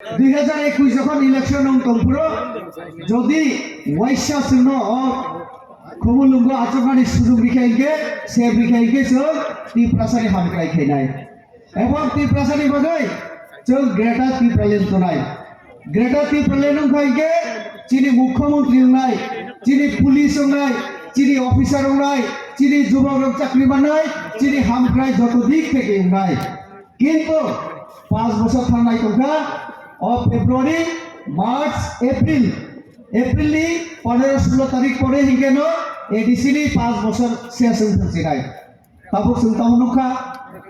2021 যখন ইলেকশন তম্পুর যদি ওয়াইসা সিংহ খবুলুঙ্গ আচরণী সুযোগ বিখাইকে সে বিখাইকে চোখ তীব্রাসারি হামক্রাই খাইনাই এবং তীব্রাসারি বাগাই চোখ গ্রেটা তীব্রালেন তো নাই গ্রেটা তীব্রালেন খাইকে চিনি মুখ্যমন্ত্রী নাই চিনি পুলিশ নাই চিনি অফিসার নাই চিনি যুবক চাকরি নাই চিনি হামক্রাই যত দিক থেকে নাই কিন্তু 5 বছর থানায় তোমরা ফেব্রুয়ারি মার্চ এপ্রিল এপ্রিল 15-16 তারিখ পরে হিংকেন এডিসি 5 বছর শেষ হচ্ছে নাই তাবো সুলতামনুখা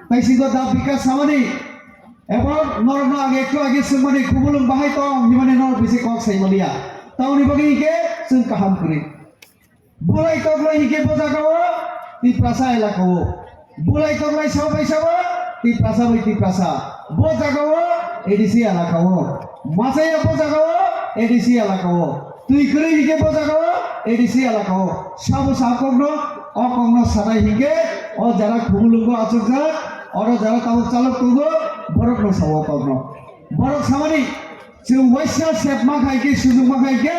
তাই সিগো দা বিকাশ সামানি এবং নরন আগে একটু আগে সুমানি খুবুলুম বাহাই তো মানে নর বেশি কক সাইমলিয়া তাউনি বগে হিকে সুন কাহাম করি বুলাই তগলাই হিকে বোঝা গাও তি প্রাসা এলাকাও বুলাই তগলাই সবাই সবা তি প্রাসা বই তি প্রাসা বোঝা গাও এডিসি এলাকাও মাসাই বোঝা গাও এডিসি এলাকাও তুই করে হিকে বোঝা গাও এডিসি এলাকাও সব সাকগ্ন অকগ্ন সারাই হিকে ও যারা খুবুলুঙ্গ আচরজা और যারা তাও চালক তুগো বরক ন সব কগ্ন বরক সামানি जों वैसा सेप मा खाइके सुजुग मा खाइके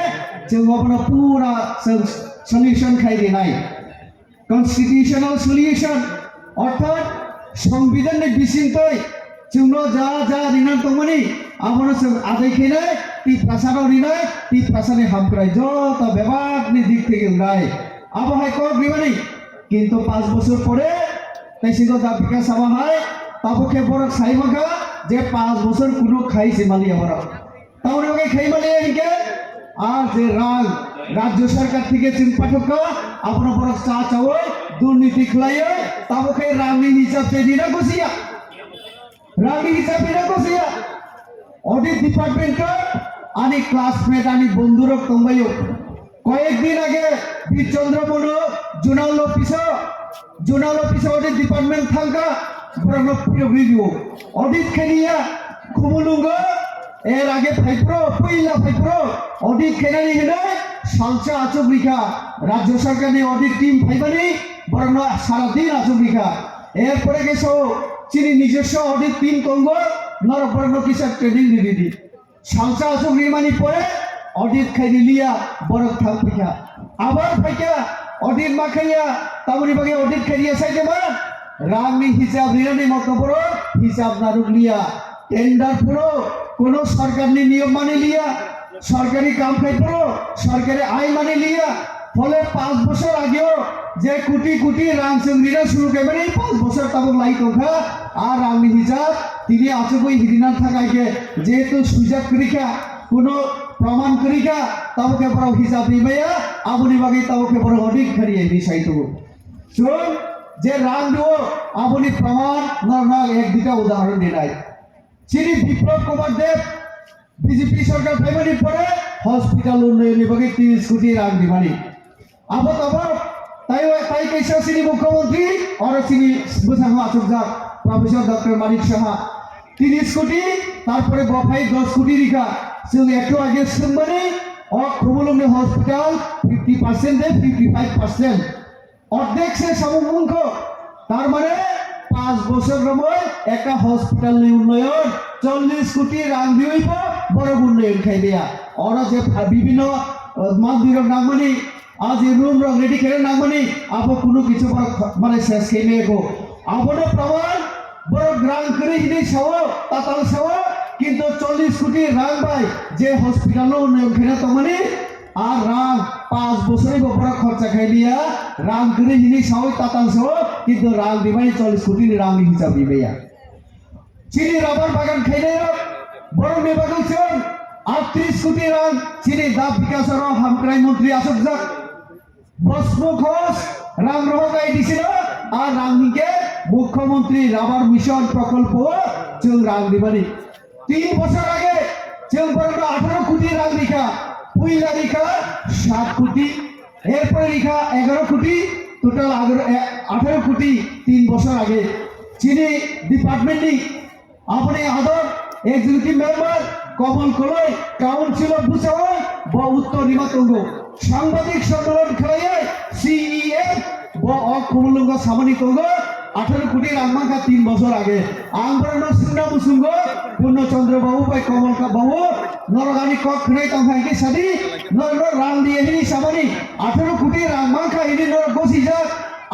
जों अपना पूरा सल्यूशन खाइ देनाय कन्स्टिट्यूशनल सल्यूशन अर्थात संविधान नि बिसिंतै जोंनो जा जा रिना तमनि आमनो जों आदै खेनाय ति प्रासादाव रिनाय ति प्रासादनि हामक्राय जत बेबागनि दिक थेके नाय आबहाय কক बिमानि किन्तु 5 বছর পরে তাই সিগো দা বিকাশ সাবা হয় তাবকে বরক সাইমাকা যে 5 বছর কোনো খাইছে মালিয়া বরক তাহলে ওকে খাই মালিয়া হিকে আর যে রাজ্য সরকার থেকে চিন পাঠক আপনার বরক চা চাওয় দুর্নীতি খলায় তাবকে রামি হিসাব দিনা গসিয়া রামি হিসাব দিনা গসিয়া অডিট ডিপার্টমেন্ট আনি ক্লাসমেট আনি বন্ধুরক তম্বাইও কয়েকদিন আগে বীরচন্দ্রমনো জোনাল অফিস অডিট ডিপার্টমেন্ট থাকা বরনপ্রিয় ভিডিও অডিট খেলিয়া খুবুলুঙ্গ এর আগে ফাইপ্রো পইলা ফাইপ্রো অডিট খেলানি হেনে সালসা আচবরিখা রাজ্য সরকারের অডিট টিম ফাইবানি বরন সারা দিন আচবরিখা এরপরে গেছো চিনি নিজস্ব অডিট টিম কঙ্গ নর বরন কিসা ট্রেনিং দিদি সালসা আচবরি মানি পরে অডিট খাইনি লিয়া বরক থাকপিখা আবার ফাইকা অডিট মাখাইয়া তামনি বাগে অডিট খাইয়া সাইতে মা রামি হিসাব রিরানি মতো বড় হিসাব নারুক লিয়া টেন্ডার পুরো কোন সরকারি নিয়ম মানে লিয়া সরকারি কাম খাই পুরো সরকারি আইন মানে লিয়া ফলে 5 বছর আগেও যে কোটি কোটি রামচন্দ্রীরা শুরু করে 5 বছর তাবক লাইট ওখা আর রামি হিসাব তিনি আছে কই হিদিনা থাকাইকে যেহেতু সুযোগ করিকা কোনো প্রমাণ করিকা তাবকে বড় হিসাব নিবাইয়া আবুনি বাগে তাবকে বড় অডিট খারিয়ে বিষয় তো শুন যে রামদুও আবুনি প্রমাণ নরমাল এক দুটা উদাহরণ দিলাই চিনি বিপ্লব কুমার দেব বিজেপি সরকার ফেমানি পরে হসপিটাল উন্নয়ন বিভাগে 30 কোটি রাম দিবানি আবো তাই কেসা চিনি মুখ্যমন্ত্রী আর চিনি বুঝানো আচরজা প্রফেসর ডক্টর মানিক সাহা 30 কোটি তারপরে বফাই 10 কোটি রিকা जों একটু আগে শুনবানি খুবুলুঙ্গ হসপিটাল 50% 55% অর্ধেক সে সমমুখ তার মানে 5 বছর সময় একটা হসপিটাল উন্নয়ন 40 কোটি রাং দিইব বড় উন্নয়ন খাই দেয়া ওরা যে বিভিন্ন মন্দিরের নামনি আজ রুম রেডি করে নামনি আবো কোনো কিছু মানে শেষ খেয়ে নেগো আবনে প্রমাণ বড় গ্রাম করে হিদি সব তাতাল সব কিন্তু 40 কোটি রাং ভাই যে হসপিটাল উন্নয়ন খেলে তমানি আর রাং 5 বছরই বড় খরচা খাই দিয়া রাং করে হিদি সব তাতাল সব কিন্তু রাং দিবাই 40 কোটি রাং হিসাব দিবেয়া চিনি রাবার বাগান খাইলে বড় নির্বাচন 38 কোটি রাং চিনি দা বিকাশর হামক্রাই মন্ত্রী আসক যাক বসমুখ ঘোষ রাং রহগাই দিছিল আর রাংকে মুখ্যমন্ত্রী রাবার মিশন প্রকল্প চোং রাং দিবানি 3 বছর আগে চোং বড় 18 কোটি রাং লিখা পুইলা লিখা 7 কোটি এরপরে লিখা 11 কোটি টোটাল 18 কোটি 3 বছর আগে চিনি ডিপার্টমেন্ট নি আপনি আদর এক্সিকিউটিভ মেম্বার কমল কলই কাউন্সিল অফ বুসাওয়াই বা উত্তর নিমাতঙ্গ সাংবাদিক সম্মেলন খেলায় সিইএফ বা অকুমলঙ্গ সামনি কঙ্গ 18 কোটি রামমাখা 3 বছর আগে আংবরণ সুনা মুসুঙ্গ পূর্ণচন্দ্র বাবু বাই কমলকা বাবু নরগানি কক খনে তংখাইকে সাদি নর রাম দিয়ে হিনি সামনি 18 কোটি রামমাখা হিনি নর বসিজা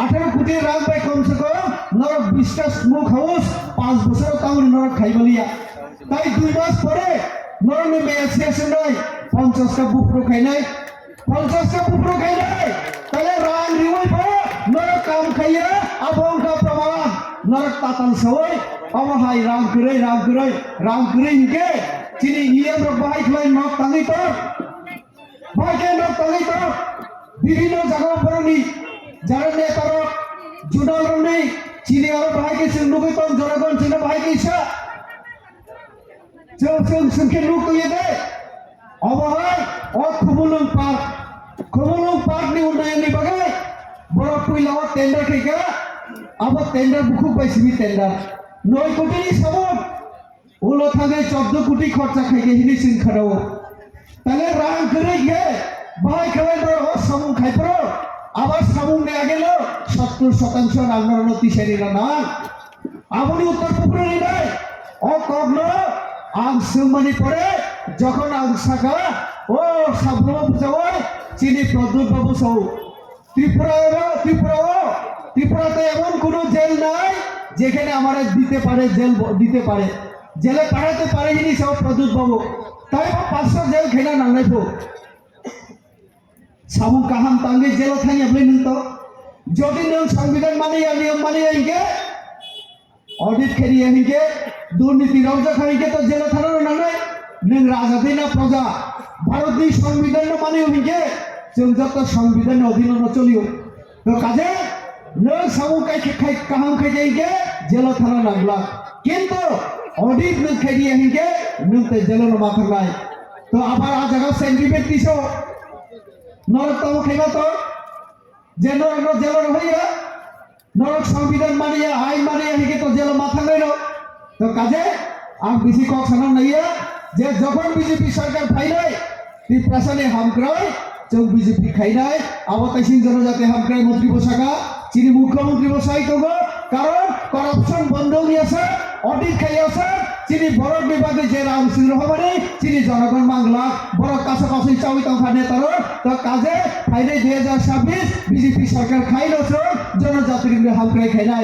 18 কোটি রাম বাই কমসে কম নর 20টা স্মোক হাউস 5 বছর তাও নর খাইবলিয়া তাই 2 মাস পরে নরনে মেয়াসিয়াসে নাই 50টা বুপ্রো খাইনাই 50টা বুপ্রো খাইনাই তাহলে রাম রিওই পরে নর কাম খাইয়া abongka pramanan narak tatan sawai amahai ram kurai hingke chini iyam rok bahai khlai nok tangi tor bahai nok tangi tor bibhinno jaga poroni jara neta rok judal roni chini aro bahai ke sindugoi ton jonagon chini bahai ke isa chung sungke nuk yede amahai khumulung park ni unnayan ni bagai borok puilawa tender kega अब tender बुकु पैसिबि tender 9 कोटी सबन उलो थांगे 14 कोटी खर्चा खाइगे हिनि सिन खराव ताले रां करे गे बाय खबाय बरो सामुं खाइपरो आबार सामुं ने आगेलो 70% रांनर तिसारि राना आबनि उत्तर पुकुरनि नाय ओ कगनो आं सुमनि परे যখন आं सागा ओ साब्रम बुझावय चिनि प्रदुत बाबू सौ ত্রিপুরাতে এমন কোনো জেল নাই যেখানে আমরা দিতে পারে জেলে পাঠাতে পারে যিনি সব প্রদুত বাবু তাই 500 জেল খেলা নাংনাইবো সাবু কাহাম তাঙ্গে জেল থাই আপনি নিতো যদি নং সংবিধান মানিয়া নিয়ম মানিয়া ইনকে অডিট খেরিয়া ইনকে দুর্নীতি রওজা খাইকে তো জেল থানার নাংনাই নং রাজাদি না প্রজা ভারতীয় সংবিধান মানিও ইনকে जों যত সংবিধান অধীন চলিও তো কাজে नों सामु खाई काहाम खाई जाएंगे जेल थाना नागला किंतु ऑडिट नों खाई दिए हिंगे नों ते जेल न माथानाय तो आबार आ जगह सेंटिमेंट तिसो नरक तो खाइबा तो जे नरक जेल रहिया नरक संविधान मानिया आईन मानिया हिंगे तो जेल माथानाय न तो काजे आं बेसि कक साना नाइया जे जखन बीजेपी सरकार फाइनाय ती प्रशासने हामक्राय जों बीजेपी खाइनाय आबाताइसिं जनजाति हामक्राय मंत्री बसागा চিনি মুখ্যমন্ত্রী বসাই করবো কারণ করাপশন বন্ধ হইয়াছে অডিট খাইয়াছে চিনি বড় বিভাগে যে রাম সিং রহমানি চিনি জনগণ বাংলা বড় কাছাকাছি চাউই তংখানে তার তো কাজে ফাইনাল 2026 বিজেপি সরকার খাইলো জনজাতির হামক্রাই খাইনাই